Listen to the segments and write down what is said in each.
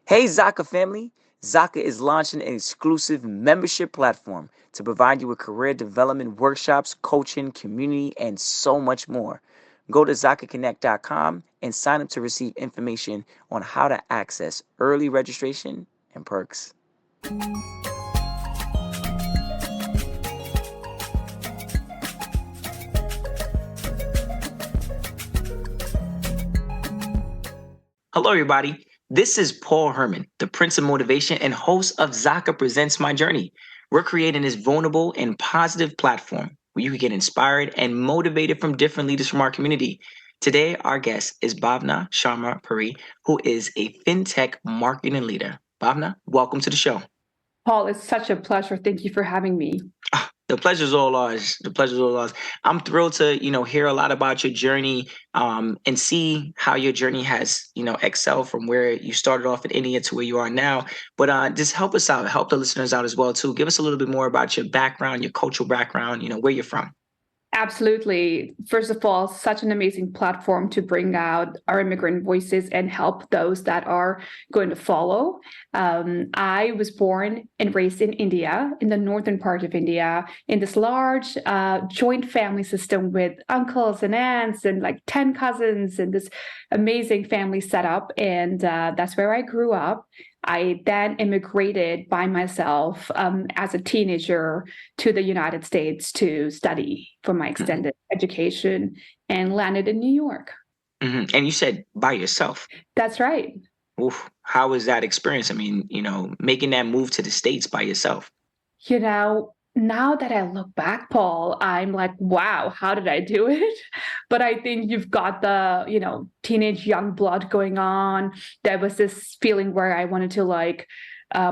Hey, Zaka family! Zaka is launching an exclusive membership platform to provide you with career development workshops, coaching, community, and so much more. Go to ZakaConnect.com and sign up to receive information on how to access early registration and perks. Hello, everybody. This is Paul Herman, the Prince of Motivation and host of Zaka Presents My Journey. We're creating this vulnerable and positive platform where you can get inspired and motivated from different leaders from our community. Today, our guest is Bhawna Sharma Puri, who is a fintech marketing leader. Bhawna, welcome to the show. Paul, it's such a pleasure. Thank you for having me. The pleasure's all ours. The pleasure's all ours. I'm thrilled to, hear a lot about your journey, and see how your journey has, excelled from where you started off in India to where you are now. But just help us out, help the listeners out as well too. Give us a little bit more about your background, your cultural background, where you're from. Absolutely. First of all, such an amazing platform to bring out our immigrant voices and help those that are going to follow. I was born and raised in India, in the northern part of India, in this large joint family system with uncles and aunts and like 10 cousins and this amazing family setup. And that's where I grew up. I then immigrated by myself as a teenager to the United States to study for my extended education and landed in New York. Mm-hmm. And you said by yourself. That's right. Oof. How was that experience? I mean, making that move to the States by yourself. Now that I look back, Paul, I'm like, wow, how did I do it? But I think you've got the, teenage young blood going on. There was this feeling where I wanted to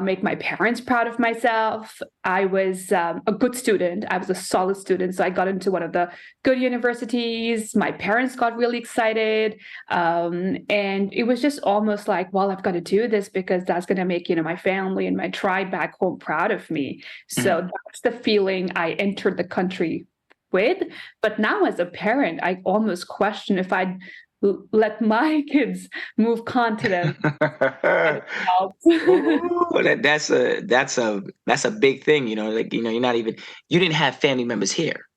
make my parents proud of myself. I was a good student. I was a solid student. So I got into one of the good universities. My parents got really excited. And it was just almost like, well, I've got to do this because that's going to make, my family and my tribe back home proud of me. So that's the feeling I entered the country with. But now as a parent, I almost question if I'd let my kids move continents. That's a big thing, you're not even, you didn't have family members here,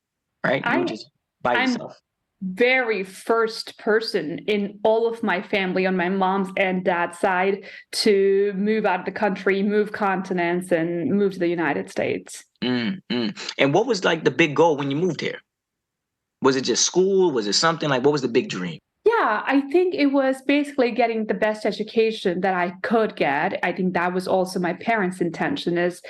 right? You were just by yourself. Very first person in all of my family on my mom's and dad's side to move out of the country, move continents, and move to the United States. And what was like the big goal when you moved here? Was it just school? Was it something like, what was the big dream? Yeah, I think it was basically getting the best education that I could get. I think that was also my parents' intention is,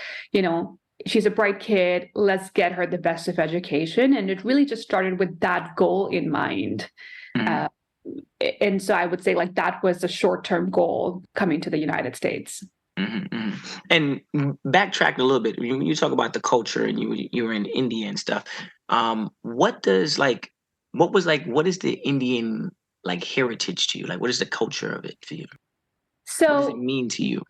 she's a bright kid, let's get her the best of education. And it really just started with that goal in mind. And so I would say that was a short-term goal coming to the United States. And backtrack a little bit. When you talk about the culture and you were in India and stuff, what is the Indian heritage to you? What is the culture of it for you? So what does it mean to you?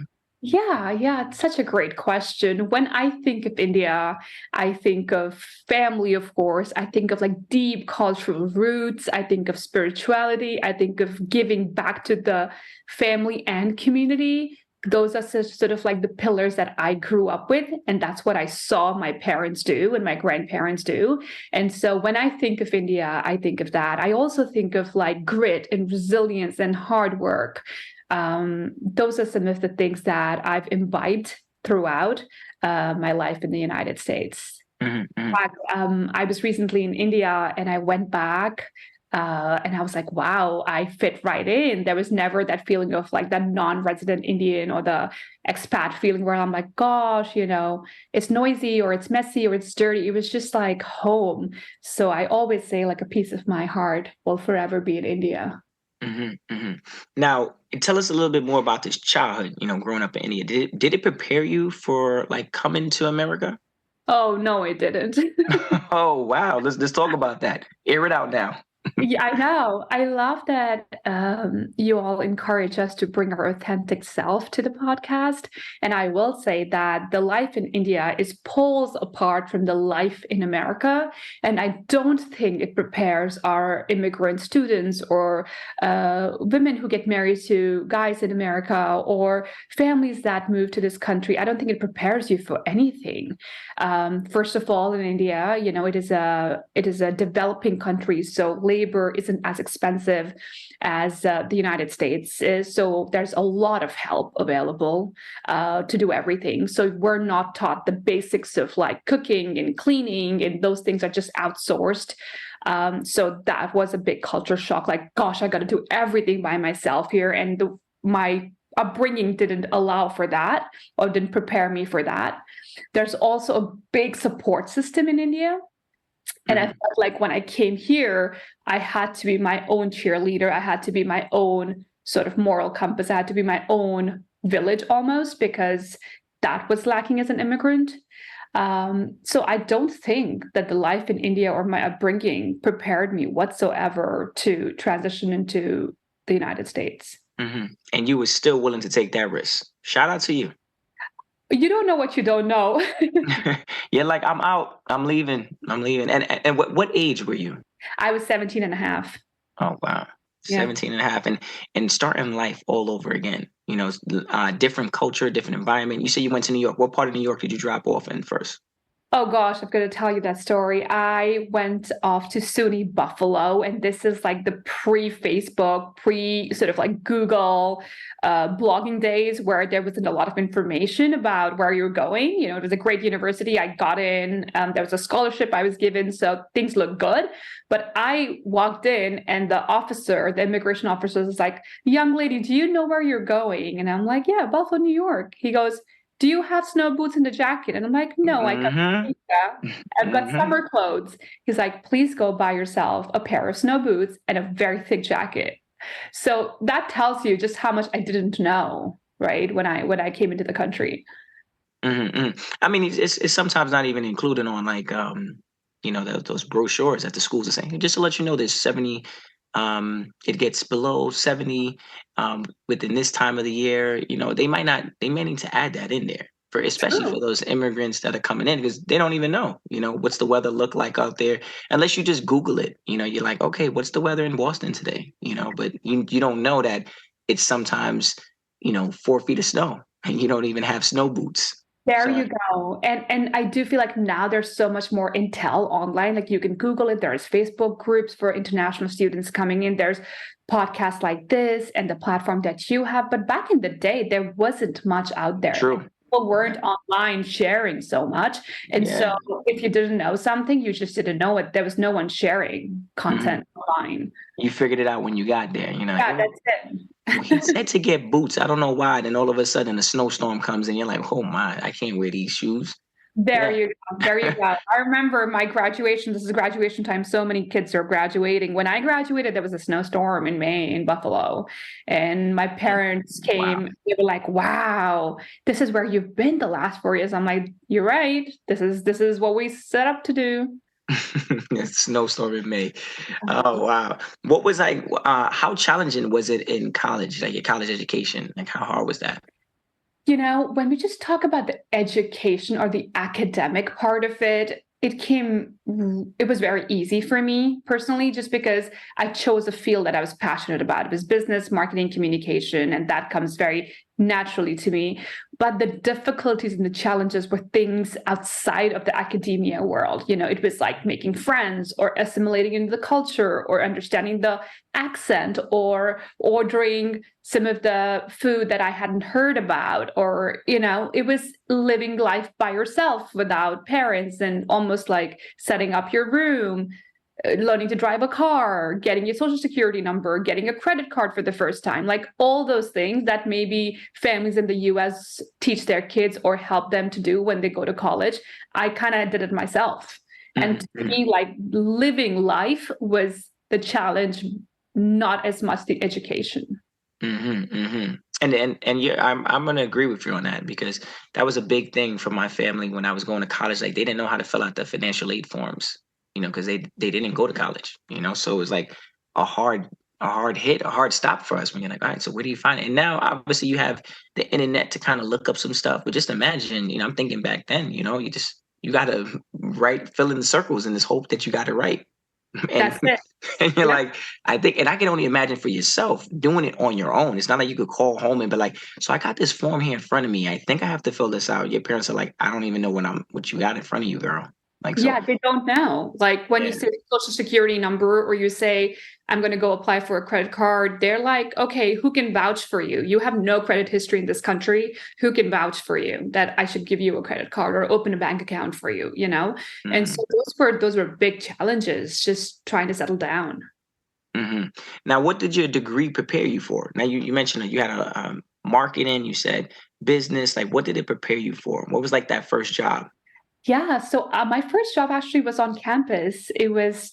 Yeah, it's such a great question. When I think of India, I think of family, of course. I think of deep cultural roots. I think of spirituality. I think of giving back to the family and community. Those are sort of the pillars that I grew up with. And that's what I saw my parents do and my grandparents do. And so when I think of India, I think of that. I also think of grit and resilience and hard work. Those are some of the things that I've imbibed throughout my life in the United States. In fact, I was recently in India and I went back and I was like, wow, I fit right in. There was never that feeling of that non-resident Indian or the expat feeling where I'm like, gosh, it's noisy or it's messy or it's dirty. It was just like home. So I always say a piece of my heart will forever be in India. Now, tell us a little bit more about this childhood, growing up in India. Did it prepare you for coming to America? Oh, no, it didn't. Oh, wow. Let's talk about that. Air it out now. Yeah, I know. I love that you all encourage us to bring our authentic self to the podcast. And I will say that the life in India is poles apart from the life in America. And I don't think it prepares our immigrant students or women who get married to guys in America or families that move to this country. I don't think it prepares you for anything. First of all, in India, it is a developing country, so labor isn't as expensive as the United States is. So there's a lot of help available to do everything. So we're not taught the basics of like cooking and cleaning, and those things are just outsourced. So that was a big culture shock. Like, gosh, I got to do everything by myself here, and my upbringing didn't allow for that or didn't prepare me for that. There's also a big support system in India. And I felt like when I came here, I had to be my own cheerleader. I had to be my own sort of moral compass. I had to be my own village almost, because that was lacking as an immigrant. So I don't think that the life in India or my upbringing prepared me whatsoever to transition into the United States. And you were still willing to take that risk. Shout out to you. You don't know what you don't know. You're like, I'm out. I'm leaving. And what age were you? I was 17 and a half. Oh, wow. Yeah. 17 and a half and starting life all over again. Different culture, different environment. You say you went to New York. What part of New York did you drop off in first? Oh gosh, I'm going to tell you that story. I went off to SUNY Buffalo, and this is like the pre-Facebook, sort of like Google blogging days where there wasn't a lot of information about where you were going. It was a great university. I got in. There was a scholarship I was given, so things looked good. But I walked in, and the immigration officer, was like, "Young lady, do you know where you're going?" And I'm like, "Yeah, Buffalo, New York." He goes, "Do you have snow boots and a jacket?" And I'm like, "No, I've got summer clothes." He's like, "Please go buy yourself a pair of snow boots and a very thick jacket." So that tells you just how much I didn't know, right? When I came into the country. I mean, it's sometimes not even included on like those brochures that the schools are saying. Just to let you know, there's 70. It gets below 70 within this time of the year. They may need to add that in there especially True. for those immigrants that are coming in, because they don't even know, what's the weather look like out there unless you just Google it. You're like, okay, what's the weather in Boston today? But you don't know that it's sometimes 4 feet of snow and you don't even have snow boots. There So you go. And I do feel like now there's so much more intel online. Like you can Google it. There's Facebook groups for international students coming in. There's podcasts like this and the platform that you have. But back in the day, there wasn't much out there. true. People weren't online sharing so much. And Yeah. so if you didn't know something, you just didn't know it. There was no one sharing content online. You figured it out when you got there, Yeah, that's it. He said to get boots. I don't know why. Then all of a sudden a snowstorm comes and you're like, oh my, I can't wear these shoes. There Yeah. you go. There you go. I remember my graduation. This is graduation time. So many kids are graduating. When I graduated, there was a snowstorm in May in Buffalo. And my parents came. Wow. They were like, wow, this is where you've been the last 4 years. I'm like, you're right. This is what we set up to do. Snowstorm in May. Oh wow. What was like how challenging was it in college, like your college education? Like how hard was that? When we just talk about the education or the academic part of it, it was very easy for me personally, just because I chose a field that I was passionate about. It was business, marketing, communication, and that comes very naturally to me. But the difficulties and the challenges were things outside of the academia world. It was like making friends or assimilating into the culture or understanding the accent or ordering some of the food that I hadn't heard about, or, it was living life by yourself without parents and almost like setting up your room, learning to drive a car, getting your social security number, getting a credit card for the first time, like all those things that maybe families in the US teach their kids or help them to do when they go to college. I kind of did it myself. And to me, like living life was the challenge, not as much the education. And yeah, I'm gonna agree with you on that, because that was a big thing for my family when I was going to college. Like they didn't know how to fill out the financial aid forms, because they didn't go to college, so it was like a hard hit, a hard stop for us when you're like, all right, so where do you find it? And now obviously you have the internet to kind of look up some stuff, but just imagine, I'm thinking back then, you gotta fill in the circles in this hope that you got it right. And That's it. and you're Yeah. like, I think, and I can only imagine for yourself doing it on your own. It's not like you could call home and be like, so I got this form here in front of me. I think I have to fill this out. Your parents are like, I don't even know what you got in front of you, girl. Like, so Yeah, they don't know. Like when you yeah. say social security number or you say, I'm going to go apply for a credit card, they're like, okay, who can vouch for you? You have no credit history in this country. Who can vouch for you that I should give you a credit card or open a bank account for you, you know? And Hmm. so those were big challenges, just trying to settle down. Hmm. Now, what did your degree prepare you for? Now, you mentioned that you had a marketing, you said business. Like, what did it prepare you for? What was like that first job? Yeah, so my first job actually was on campus. It was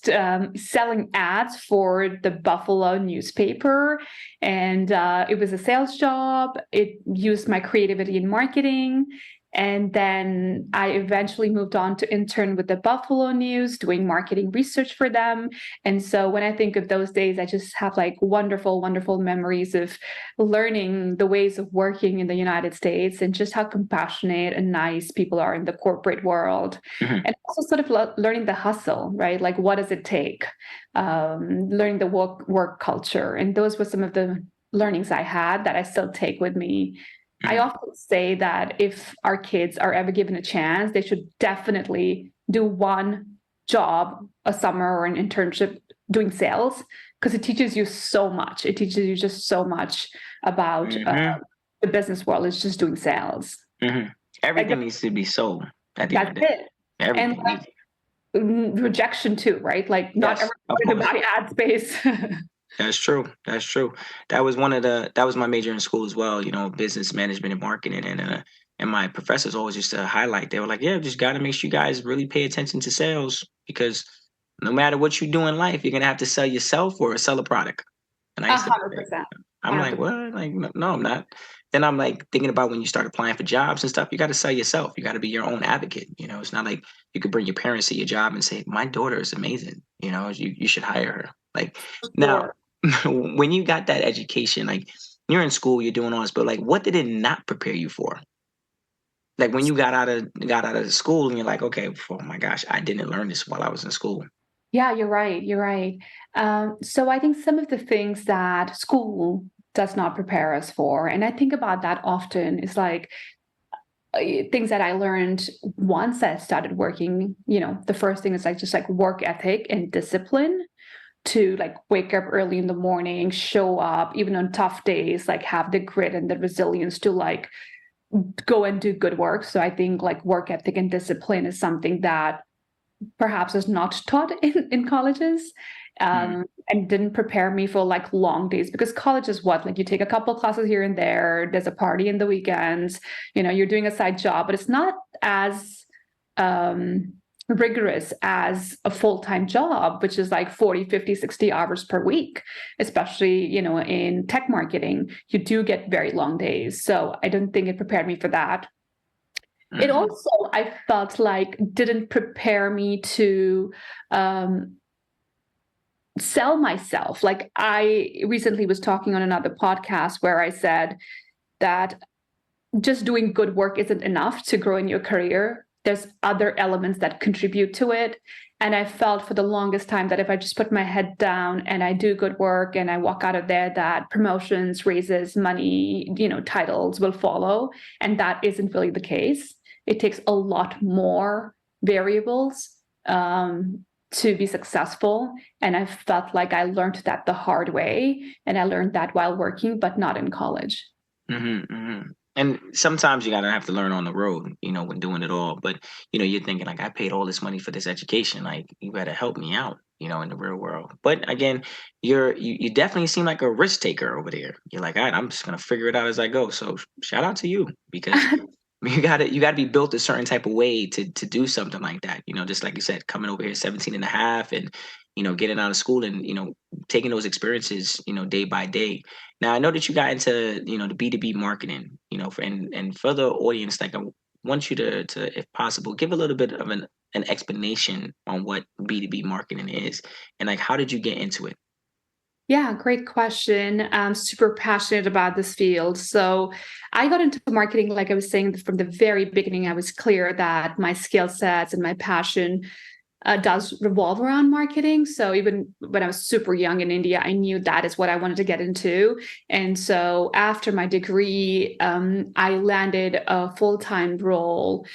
selling ads for the Buffalo newspaper, and it was a sales job. It used my creativity in marketing. And then I eventually moved on to intern with the Buffalo News, doing marketing research for them. And so when I think of those days, I just have like wonderful, wonderful memories of learning the ways of working in the United States and just how compassionate and nice people are in the corporate world. Hmm. And also sort of learning the hustle, right? Like, what does it take? Learning the work culture. And those were some of the learnings I had that I still take with me. I Hmm. often say that if our kids are ever given a chance, they should definitely do one job a summer or an internship doing sales because it teaches you so much. It teaches you just so much about Hmm. the business world. It's just doing sales. Hmm. Like Everything needs to be sold at the end that's of the day. it. And Everything needs. rejection too, right? Like not Yes, everyone of wanted to course. buy ad space. That's true. That's true. That was my major in school as well, business management and marketing. And my professors always used to highlight, they were like, yeah, just gotta make sure you guys really pay attention to sales because no matter what you do in life, you're gonna have to sell yourself or sell a product. And I A used to hundred percent. I'm like, 100%. what? Like, no, I'm not. Then I'm like thinking about when you start applying for jobs and stuff, you got to sell yourself. You got to be your own advocate. It's not like you could bring your parents to your job and say, my daughter is amazing. You should hire her. Like now, Sure. when you got that education, like you're in school, you're doing all this, but like, what did it not prepare you for? Like when you got out of school and you're like, okay, oh my gosh, I didn't learn this while I was in school. Yeah, you're right. You're right. So I think some of the things that school does not prepare us for, and I think about that often, is like things that I learned once I started working. The first thing is like just like work ethic and discipline to like wake up early in the morning, show up even on tough days, like have the grit and the resilience to like go and do good work. So I think like work ethic and discipline is something that perhaps is not taught in colleges, Mm, and didn't prepare me for like long days because college is what, like you take a couple classes here and there's a party in the weekends, you're doing a side job, but it's not as um rigorous as a full-time job, which is like 40, 50, 60 hours per week, especially in tech marketing. You do get very long days, so I don't think it prepared me for that. It mm, also, I felt like, didn't prepare me to um, sell myself. Like I recently was talking on another podcast where I said that just doing good work isn't enough to grow in your career. There's other elements that contribute to it. And I felt for the longest time that if I just put my head down and I do good work and I walk out of there, that promotions, raises, money, titles will follow. And that isn't really the case. It takes a lot more variables to be successful. And I felt like I learned that the hard way. And I learned that while working, but not in college. hmm. Hmm. And sometimes you gotta have to learn on the road, when doing it all. But you're thinking like, I paid all this money for this education. Like, you better help me out, in the real world. But again, you definitely seem like a risk taker over there. You're like, all right, I'm just gonna figure it out as I go. So shout out to you because you gotta be built a certain type of way to do something like that. Just like you said, coming over here 17 and a half and getting out of school and taking those experiences, day by day. Now I know that you got into the B2B marketing, and for the audience, like I want you to if possible give a little bit of an explanation on what B2B marketing is and like how did you get into it? Yeah, great question. I'm super passionate about this field. So I got into marketing, like I was saying from the very beginning. I was clear that my skill sets and my passion does revolve around marketing. So even when I was super young in India, I knew that is what I wanted to get into. And so after my degree, I landed a full-time role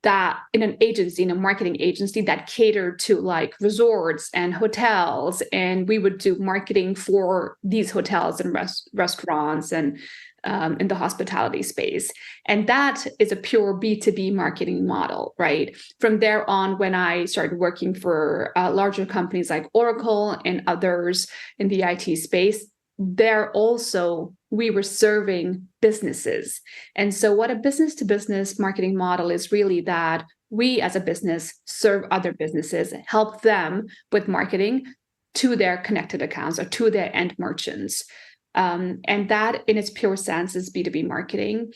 that in an agency, in a marketing agency that catered to like resorts and hotels. And we would do marketing for these hotels and restaurants and in the hospitality space. And that is a pure B2B marketing model, right? From there on, when I started working for larger companies like Oracle and others in the IT space, there also we were serving businesses. And so what a business to business marketing model is really that we as a business serve other businesses, help them with marketing to their connected accounts or to their end merchants. And that in its pure sense is B2B marketing.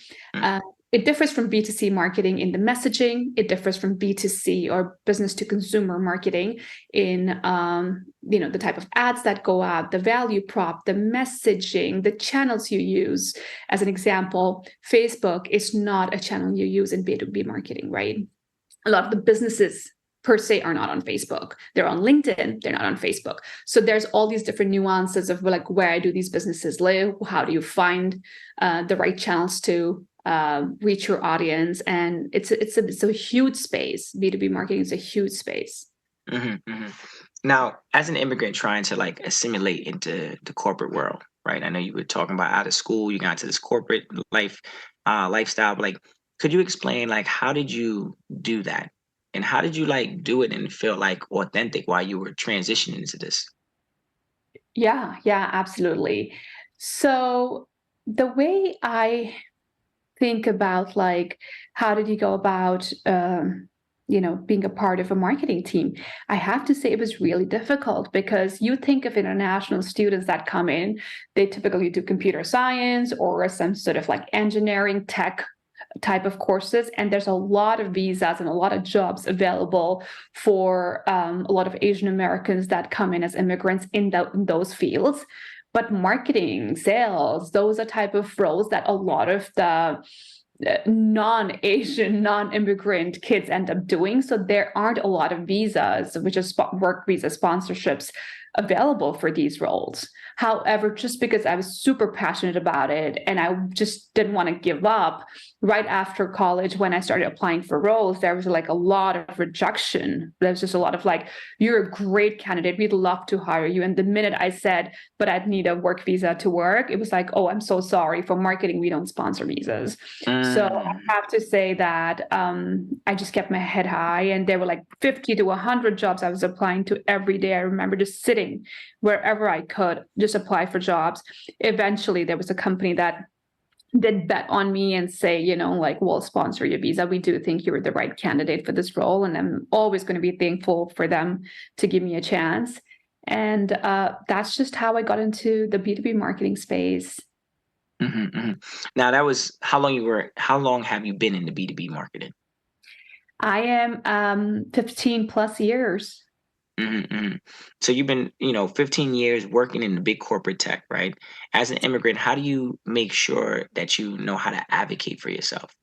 It differs from B2C marketing in the messaging. It differs from B2C or business to consumer marketing in the type of ads that go out, the value prop, the messaging, the channels you use. As an example, Facebook is not a channel you use in B2B marketing, right? A lot of the businesses per se are not on Facebook. They're on LinkedIn, they're not on Facebook. So there's all these different nuances of like, where do these businesses live? How do you find the right channels to reach your audience? And it's a huge space. B2B marketing is a huge space. Now, as an immigrant trying to like assimilate into the corporate world, right? I know you were talking about out of school, you got into this corporate lifestyle, but like, could you explain like how did you do that? And how did you like do it and feel like authentic while you were transitioning into this? Yeah, absolutely. So the way I think about like how did you go about being a part of a marketing team, I have to say it was really difficult because you think of international students that come in, they typically do computer science or some sort of like engineering tech type of courses, and there's a lot of visas and a lot of jobs available for a lot of Asian Americans that come in as immigrants in those fields. But marketing, sales, those are type of roles that a lot of the non-Asian, non-immigrant kids end up doing. So there aren't a lot of visas, which is work visa sponsorships available for these roles. However, just because I was super passionate about it and I just didn't want to give up, right after college, when I started applying for roles, there was like a lot of rejection. There was just a lot of like, you're a great candidate. We'd love to hire you. And the minute I said, but I'd need a work visa to work, it was like, oh, I'm so sorry. For marketing, we don't sponsor visas. So I have to say that I just kept my head high, and there were like 50 to 100 jobs I was applying to every day. I remember just sitting wherever I could, just apply for jobs. Eventually, there was a company that did bet on me and say, like, we'll sponsor your visa. We do think you're the right candidate for this role. And I'm always going to be thankful for them to give me a chance. And that's just how I got into the B2B marketing space. Now that was how long have you been in the B2B marketing? I am 15 plus years. So you've been, 15 years working in the big corporate tech, right? As an immigrant, how do you make sure that you know how to advocate for yourself?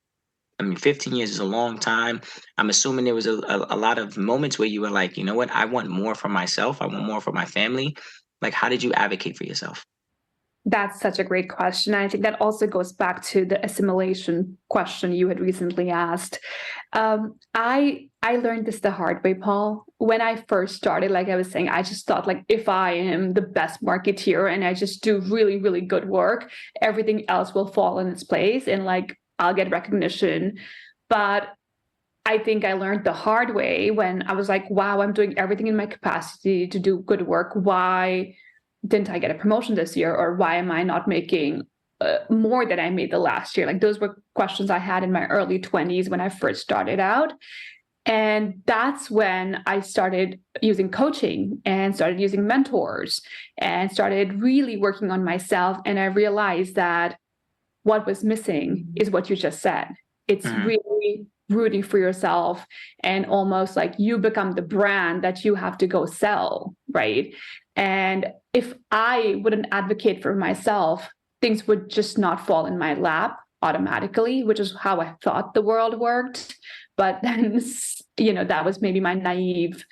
I mean, 15 years is a long time. I'm assuming there was a lot of moments where you were like, you know what, I want more for myself. I want more for my family. Like, how did you advocate for yourself? That's such a great question. And I think that also goes back to the assimilation question you had recently asked. I learned this the hard way, Paul. When I first started, like I was saying, I just thought like if I am the best marketeer and I just do really, really good work, everything else will fall in its place and like I'll get recognition. But I think I learned the hard way when I was like, wow, I'm doing everything in my capacity to do good work. Why didn't I get a promotion this year? Or why am I not making more than I made the last year? Like those were questions I had in my early 20s when I first started out. And that's when I started using coaching and started using mentors and started really working on myself. And I realized that what was missing is what you just said. It's really rooting for yourself and almost like you become the brand that you have to go sell, right? And if I wouldn't advocate for myself, things would just not fall in my lap automatically, which is how I thought the world worked. But then, that was maybe my naive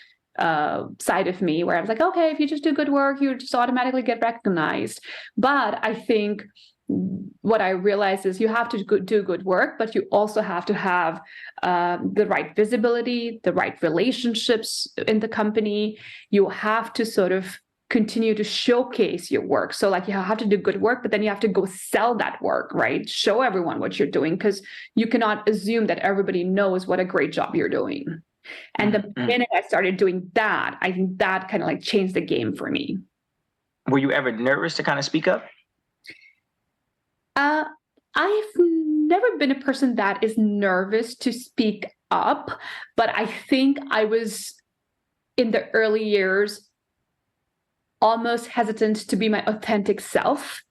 side of me, where I was like, okay, if you just do good work, you just automatically get recognized. But I think what I realized is you have to do good work, but you also have to have the right visibility, the right relationships in the company. You have to sort of continue to showcase your work. So like you have to do good work, but then you have to go sell that work, right? Show everyone what you're doing, because you cannot assume that everybody knows what a great job you're doing. And the minute I started doing that, I think that kind of like changed the game for me. Were you ever nervous to kind of speak up? I've never been a person that is nervous to speak up, but I think I was in the early years almost hesitant to be my authentic self.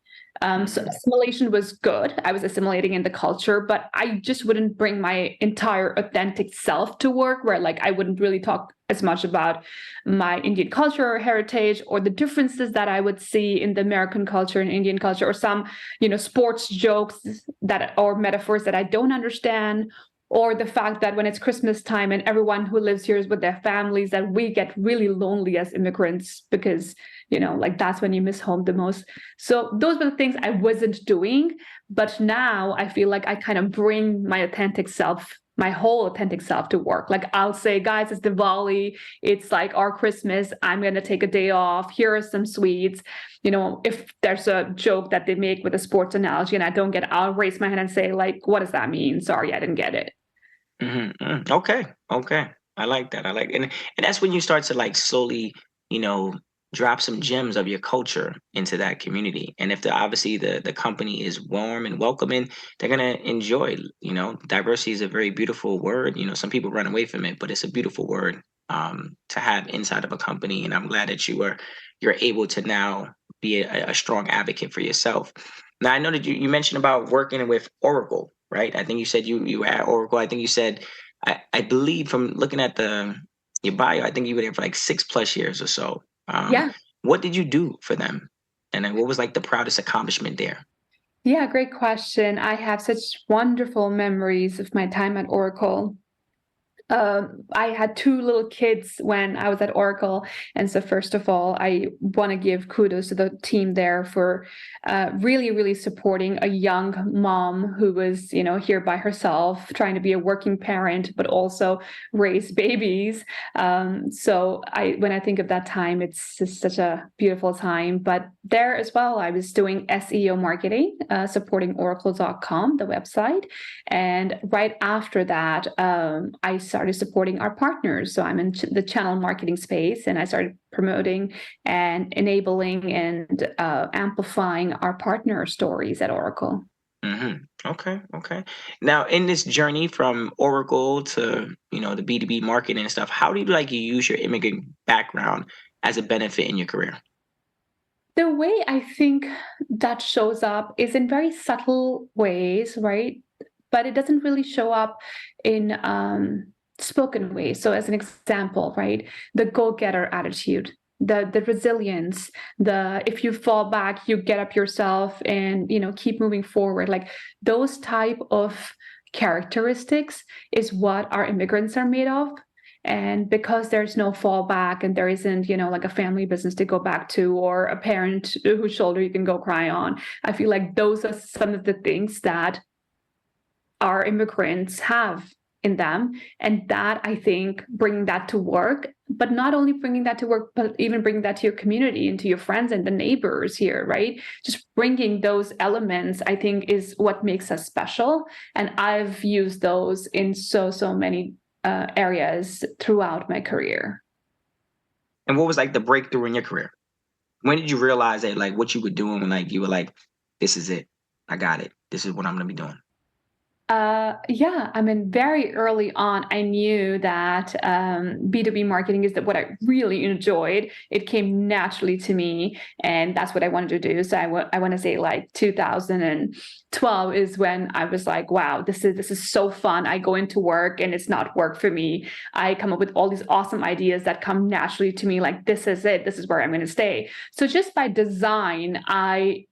So assimilation was good. I was assimilating in the culture, but I just wouldn't bring my entire authentic self to work, where like I wouldn't really talk as much about my Indian culture or heritage, or the differences that I would see in the American culture and Indian culture, or some, sports jokes or metaphors that I don't understand, or the fact that when it's Christmas time and everyone who lives here is with their families, that we get really lonely as immigrants because, like that's when you miss home the most. So those were the things I wasn't doing. But now I feel like I kind of bring my authentic self, my whole authentic self to work. Like I'll say, guys, it's Diwali. It's like our Christmas. I'm going to take a day off. Here are some sweets. If there's a joke that they make with a sports analogy and I don't get it, I'll raise my hand and say, like, what does that mean? Sorry, I didn't get it. Okay. I like that. And that's when you start to like slowly, drop some gems of your culture into that community. And if obviously the company is warm and welcoming, they're gonna enjoy. Diversity is a very beautiful word. Some people run away from it, but it's a beautiful word to have inside of a company. And I'm glad that you're able to now be a strong advocate for yourself. Now I know that you mentioned about working with Oracle, right? I think you said you were at Oracle. I think you said I believe from looking at your bio, I think you were there for like 6+ years or so. Yeah. What did you do for them? And then what was like the proudest accomplishment there? Yeah, great question. I have such wonderful memories of my time at Oracle. I had two little kids when I was at Oracle. And so, first of all, I want to give kudos to the team there for really, really supporting a young mom who was, here by herself, trying to be a working parent, but also raise babies. When I think of that time, it's just such a beautiful time. But there as well, I was doing SEO marketing, supporting oracle.com, the website. And right after that, I started supporting our partners. So I'm in the channel marketing space, and I started promoting and enabling and amplifying our partner stories at Oracle. Okay. Now, in this journey from Oracle to the B2B marketing and stuff, how do you use your immigrant background as a benefit in your career? The way I think that shows up is in very subtle ways, right? But it doesn't really show up in spoken ways. So, as an example, right, the go-getter attitude, the resilience, the if you fall back, you get up yourself and keep moving forward. Like those type of characteristics is what our immigrants are made of. And because there's no fallback and there isn't, like a family business to go back to or a parent whose shoulder you can go cry on, I feel like those are some of the things that our immigrants have in them. And that, I think, bringing that to work, but not only bringing that to work, but even bringing that to your community and to your friends and the neighbors here, right? Just bringing those elements, I think, is what makes us special. And I've used those in so many areas throughout my career. And what was like the breakthrough in your career? When did you realize that like what you were doing when like you were like, this is it, I got it, this is what I'm gonna be doing? Yeah, I mean, very early on, I knew that B2B marketing is what I really enjoyed. It came naturally to me, and that's what I wanted to do. So I want to say like 2012 is when I was like, wow, this is so fun. I go into work and it's not work for me. I come up with all these awesome ideas that come naturally to me. Like, this is it. This is where I'm going to stay. So just by design, I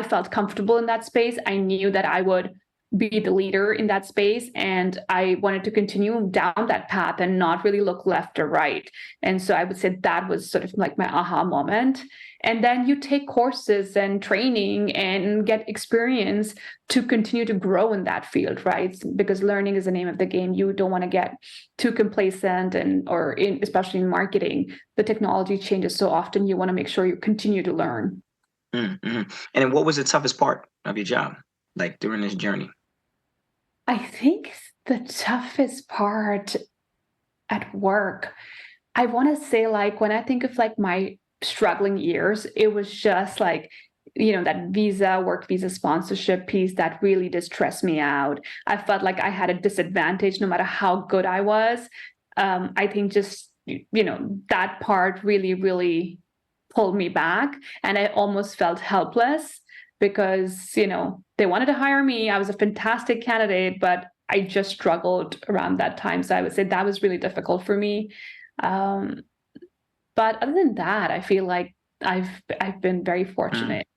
felt comfortable in that space. I knew that I would be the leader in that space, and I wanted to continue down that path and not really look left or right. And so I would say that was sort of like my aha moment. And then you take courses and training and get experience to continue to grow in that field, right? Because learning is the name of the game. You don't want to get too complacent, and especially in marketing, the technology changes so often. You want to make sure you continue to learn. Mm-hmm. And then what was the toughest part of your job, like during this journey? I think the toughest part at work, I want to say, like, when I think of like my struggling years, it was just like, that work visa sponsorship piece that really did stress me out. I felt like I had a disadvantage no matter how good I was. I think just, that part really, really pulled me back, and I almost felt helpless because, they wanted to hire me. I was a fantastic candidate, but I just struggled around that time. So I would say that was really difficult for me. Um, but other than that, I feel like I've been very Mm. fortunate.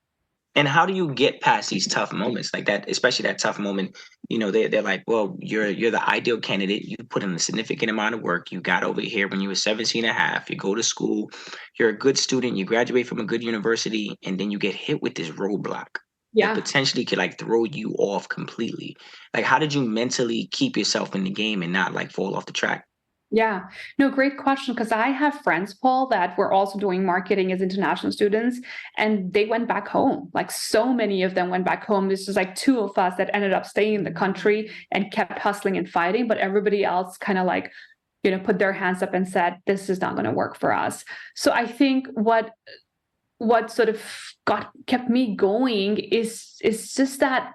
And how do you get past these tough moments like that, especially that tough moment? They're like, well, you're the ideal candidate. You put in a significant amount of work. You got over here when you were 17 and a half. You go to school. You're a good student. You graduate from a good university, and then you get hit with this roadblock that Yeah. potentially could like throw you off completely. Like, how did you mentally keep yourself in the game and not like fall off the track? Yeah. No, great question. Because I have friends, Paul, that were also doing marketing as international students, and they went back home. Like, so many of them went back home. This was like two of us that ended up staying in the country and kept hustling and fighting, but everybody else kind of like, put their hands up and said, this is not going to work for us. So I think what sort of kept me going is just that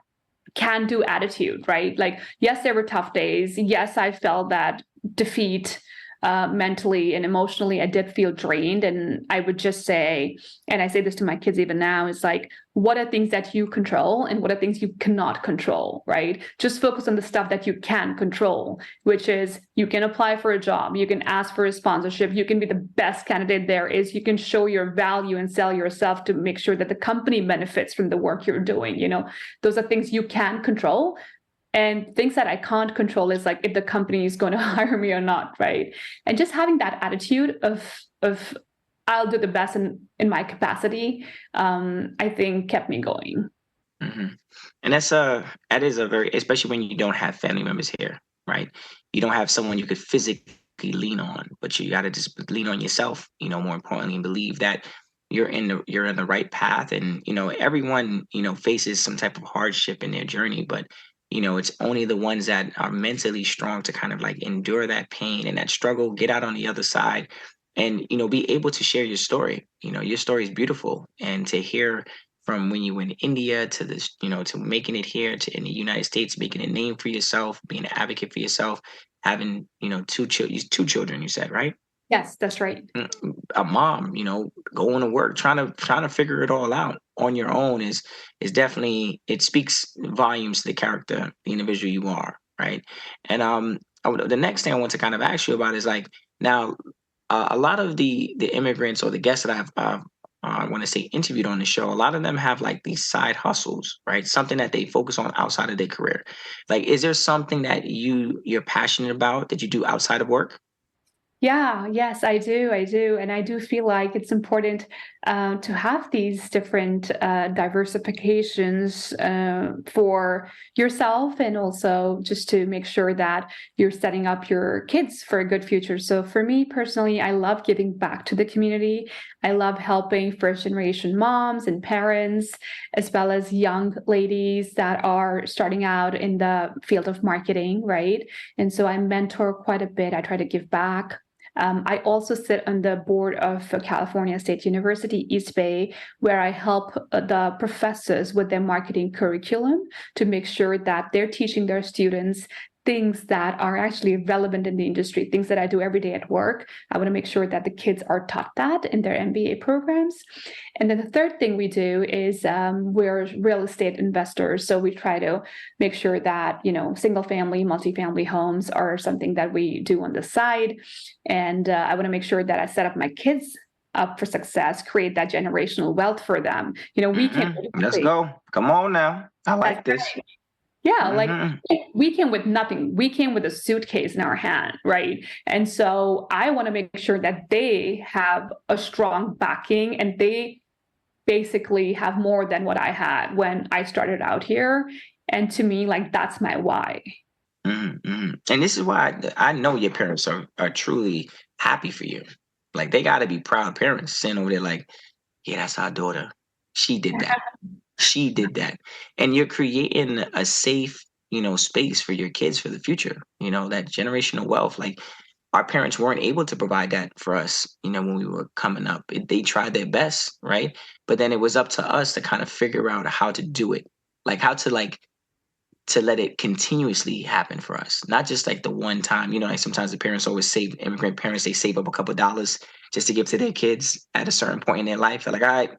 can do attitude, right? Like, yes, there were tough days. Yes, I felt that defeat mentally and emotionally. I did feel drained. And I would just say, and I say this to my kids even now, is like, what are things that you control and what are things you cannot control, right? Just focus on the stuff that you can control, which is you can apply for a job, you can ask for a sponsorship, you can be the best candidate there is, you can show your value and sell yourself to make sure that the company benefits from the work you're doing. Those are things you can control. And things that I can't control is like if the company is going to hire me or not, right? And just having that attitude of I'll do the best in my capacity, I think kept me going. Hmm. And that is a very, especially when you don't have family members here, right? You don't have someone you could physically lean on, but you got to just lean on yourself. More importantly, and believe that you're in the right path. And everyone faces some type of hardship in their journey, but it's only the ones that are mentally strong to kind of like endure that pain and that struggle, get out on the other side, and be able to share your story. Your story is beautiful, and to hear from when you were in India to this, to making it here to in the United States, making a name for yourself, being an advocate for yourself, having two children, you said, right? Yes, that's right. A mom, going to work, trying to figure it all out on your own is definitely, it speaks volumes to the character, the individual you are, right? And the next thing I want to kind of ask you about is like now, a lot of the immigrants or the guests that I want to say interviewed on the show, a lot of them have like these side hustles, right? Something that they focus on outside of their career. Like, is there something that you're passionate about that you do outside of work? Yeah, yes, I do. I do. And I do feel like it's important to have these different diversifications for yourself, and also just to make sure that you're setting up your kids for a good future. So for me personally, I love giving back to the community. I love helping first generation moms and parents, as well as young ladies that are starting out in the field of marketing, right? And so I mentor quite a bit. I try to give back. I also sit on the board of California State University, East Bay, where I help the professors with their marketing curriculum to make sure that they're teaching their students things that are actually relevant in the industry, things that I do every day at work. I want to make sure that the kids are taught that in their MBA programs. And then the third thing we do is we're real estate investors. So we try to make sure that, single family, multifamily homes are something that we do on the side. And I want to make sure that I set up my kids up for success, create that generational wealth for them. We can. Let's go. Come on now. I like this. Yeah, like we came with nothing. We came with a suitcase in our hand, right? And so I want to make sure that they have a strong backing and they basically have more than what I had when I started out here. And to me, like that's my why. And this is why I know your parents are truly happy for you. Like they got to be proud parents sitting over there like, yeah, that's our daughter. She did that. She did that. And you're creating a safe, space for your kids for the future, that generational wealth. Like our parents weren't able to provide that for us, when we were coming up. They tried their best, right? But then it was up to us to kind of figure out how to do it, like how to to let it continuously happen for us, not just like the one time. Like sometimes the parents always save, immigrant parents, they save up a couple of dollars just to give to their kids at a certain point in their life. They're like, all right,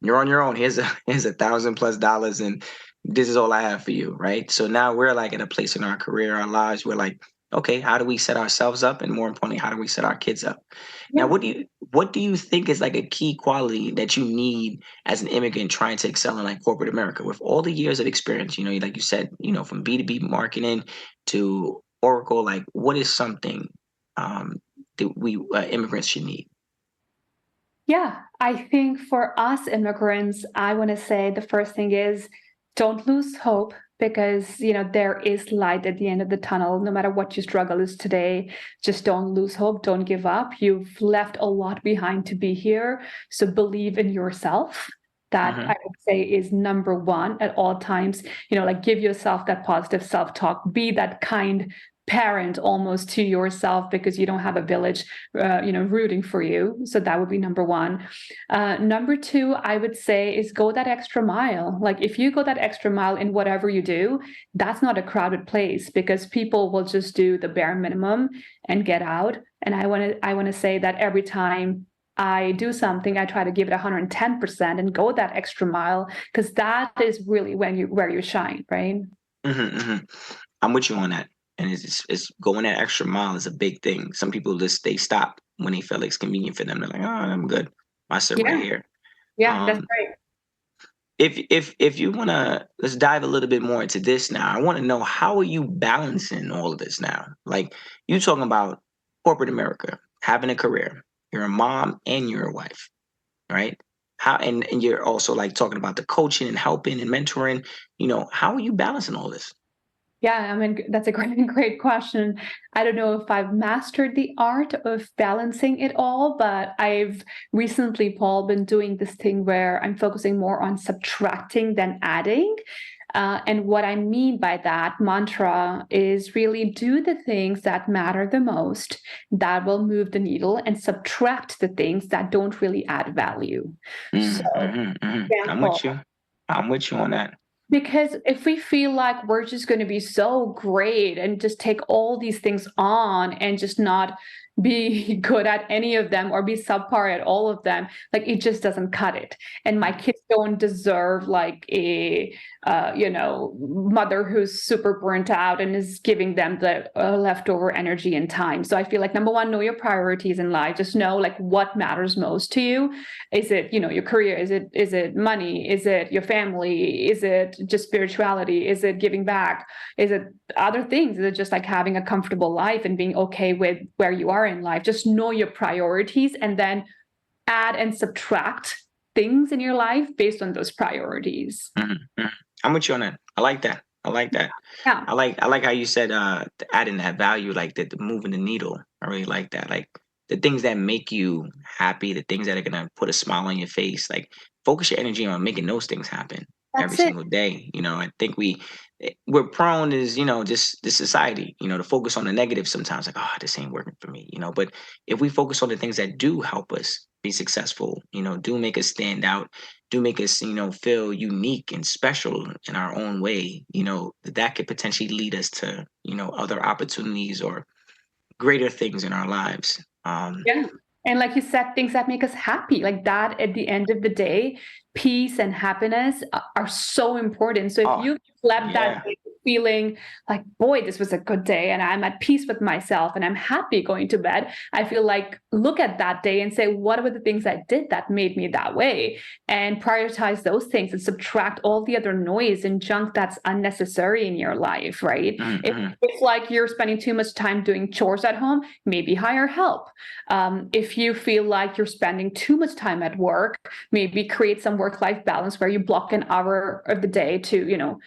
you're on your own. Here's $1,000+ and this is all I have for you, right? So now we're like at a place in our career, our lives, we're like, okay, how do we set ourselves up? And more importantly, how do we set our kids up? Now, what do you think is like a key quality that you need as an immigrant trying to excel in like corporate America with all the years of experience, like you said, from B2B marketing to Oracle, like what is something that we immigrants should need? Yeah, I think for us immigrants, I want to say the first thing is don't lose hope because there is light at the end of the tunnel. No matter what your struggle is today, just don't lose hope, don't give up. You've left a lot behind to be here, so believe in yourself. That I would say is number one at all times. Like give yourself that positive self-talk, be that kind parent almost to yourself because you don't have a village rooting for you. So that would be number one. Number two, I would say, is go that extra mile. Like if you go that extra mile in whatever you do, that's not a crowded place because people will just do the bare minimum and get out. And I want to say that every time I do something, I try to give it 110% and go that extra mile because that is really where you shine, right? I'm with you on that. And it's going that extra mile is a big thing. Some people they stop when they feel like it's convenient for them. They're like, oh, I'm good. I sit right here. Yeah, that's right. If you wanna, let's dive a little bit more into this now. I want to know, how are you balancing all of this now? Like you talking about corporate America, having a career, you're a mom and you're a wife, right? How and you're also like talking about the coaching and helping and mentoring. How are you balancing all this? Yeah, I mean, that's a great question. I don't know if I've mastered the art of balancing it all, but I've recently, Paul, been doing this thing where I'm focusing more on subtracting than adding. And what I mean by that mantra is really do the things that matter the most, that will move the needle, and subtract the things that don't really add value. So, I'm with you. I'm with you on that. because if we feel like we're just going to be so great and just take all these things on and just not be good at any of them or be subpar at all of them, like it just doesn't cut it. And my kids don't deserve like a mother who's super burnt out and is giving them the leftover energy and time. So I feel like number one, know your priorities in life. Just know like what matters most to you. Is it your career? Is it money? Is it your family? Is it just spirituality? Is it giving back? Is it other things? Is it just like having a comfortable life and being okay with where you are in life? Just know your priorities and then add and subtract things in your life based on those priorities. I'm with you on that. I like that. I like that. Yeah. I like how you said adding that value, like the moving the needle. I really like that. Like the things that make you happy, the things that are gonna put a smile on your face. Like focus your energy on making those things happen. every That's it. single day. I think we're prone is, just the society, to focus on the negative sometimes, like, oh, this ain't working for me. But if we focus on the things that do help us be successful, do make us stand out, do make us, feel unique and special in our own way, that could potentially lead us to, other opportunities or greater things in our lives. Yeah. And like you said, things that make us happy, like that at the end of the day, peace and happiness are so important. So if Oh, you slept that yeah. day feeling like, boy, this was a good day and I'm at peace with myself and I'm happy going to bed, I feel like look at that day and say, what were the things I did that made me that way? And prioritize those things and subtract all the other noise and junk that's unnecessary in your life, right? If Mm-hmm. it's like you're spending too much time doing chores at home, maybe hire help. If you feel like you're spending too much time at work, maybe create some work-life balance where you block an hour of the day to,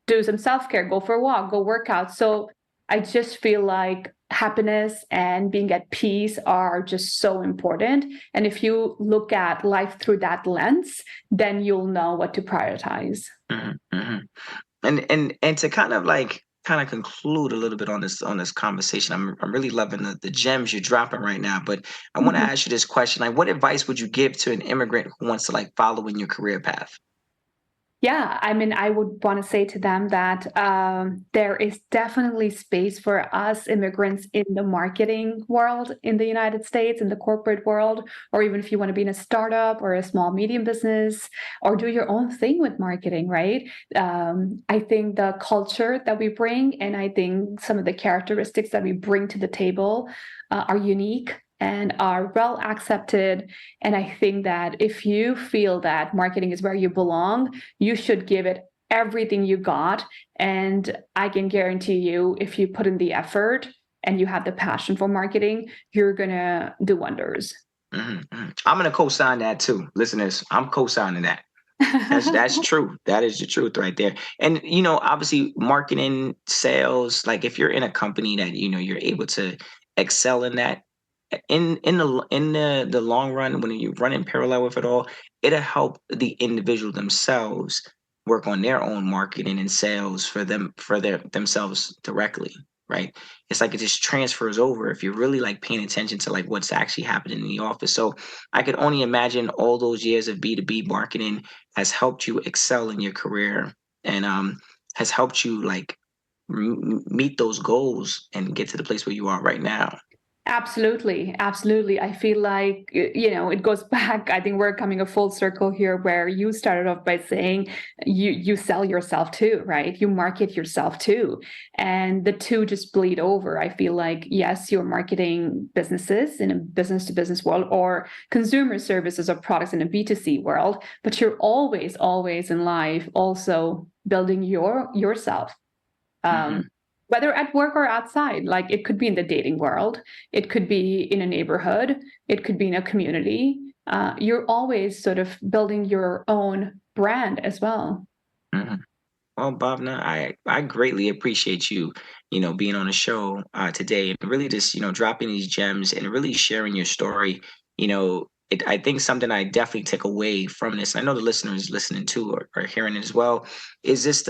do some self-care, go for a walk, go work out. So I just feel like happiness and being at peace are just so important. And if you look at life through that lens, then you'll know what to prioritize. Mm-hmm. Mm-hmm. And to kind of conclude a little bit on this conversation, I'm really loving the gems you're dropping right now. But I want to Mhm. ask you this question: like, what advice would you give to an immigrant who wants to follow in your career path? Yeah, I mean, I would want to say to them that there is definitely space for us immigrants in the marketing world in the United States, in the corporate world, or even if you want to be in a startup or a small medium business or do your own thing with marketing, right? I think the culture that we bring and I think some of the characteristics that we bring to the table are unique and are well accepted. And I think that if you feel that marketing is where you belong, you should give it everything you got. And I can guarantee you, if you put in the effort and you have the passion for marketing, you're going to do wonders. I'm gonna co-sign that too, listeners. I'm co-signing that. That's true. That is the truth right there. And obviously, marketing, sales, like if you're in a company that you're able to excel in that, in the long run, when you run in parallel with it all, it'll help the individual themselves work on their own marketing and sales for themselves directly, right? It's like it just transfers over if you're really paying attention to what's actually happening in the office. So I could only imagine all those years of B2B marketing has helped you excel in your career, and has helped you meet those goals and get to the place where you are right now. Absolutely, absolutely. I feel like, it goes back. I think we're coming a full circle here where you started off by saying you sell yourself too, right? You market yourself too. And the two just bleed over. I feel like, yes, you're marketing businesses in a business to business world or consumer services or products in a B2C world, but you're always, always in life also building yourself. Hmm. Um, whether at work or outside, like it could be in the dating world, it could be in a neighborhood, it could be in a community. You're always sort of building your own brand as well. Hmm. Well, Bhavna, I greatly appreciate you, being on the show today and really just, dropping these gems and really sharing your story. I think something I definitely take away from this, and I know the listeners listening to or hearing it as well, is just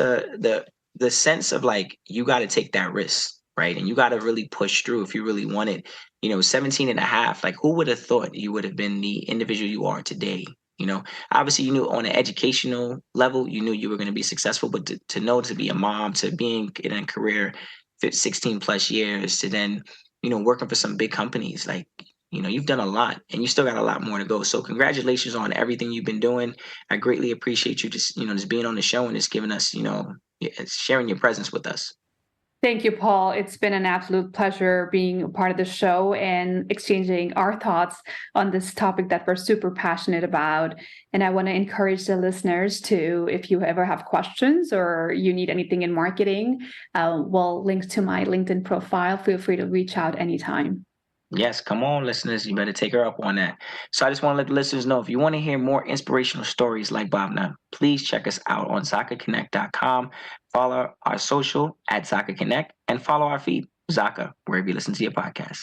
the sense of you got to take that risk, right? And you got to really push through if you really want it. 17 and a half, who would have thought you would have been the individual you are today? You know, Obviously, you knew on an educational level, you knew you were going to be successful, but to know to be a mom, to being in a career 16 plus years, to then, working for some big companies, you've done a lot and you still got a lot more to go. So congratulations on everything you've been doing. I greatly appreciate you just being on the show and just giving us, sharing your presence with us. Thank you, Paul. It's been an absolute pleasure being a part of the show and exchanging our thoughts on this topic that we're super passionate about. And I want to encourage the listeners to, if you ever have questions or you need anything in marketing, we'll link to my LinkedIn profile. Feel free to reach out anytime. Yes, come on, listeners. You better take her up on that. So I just want to let the listeners know if you want to hear more inspirational stories like Bhavna, please check us out on ZakaConnect.com. Follow our social at Zaka Connect and follow our feed, Zaka, wherever you listen to your podcast.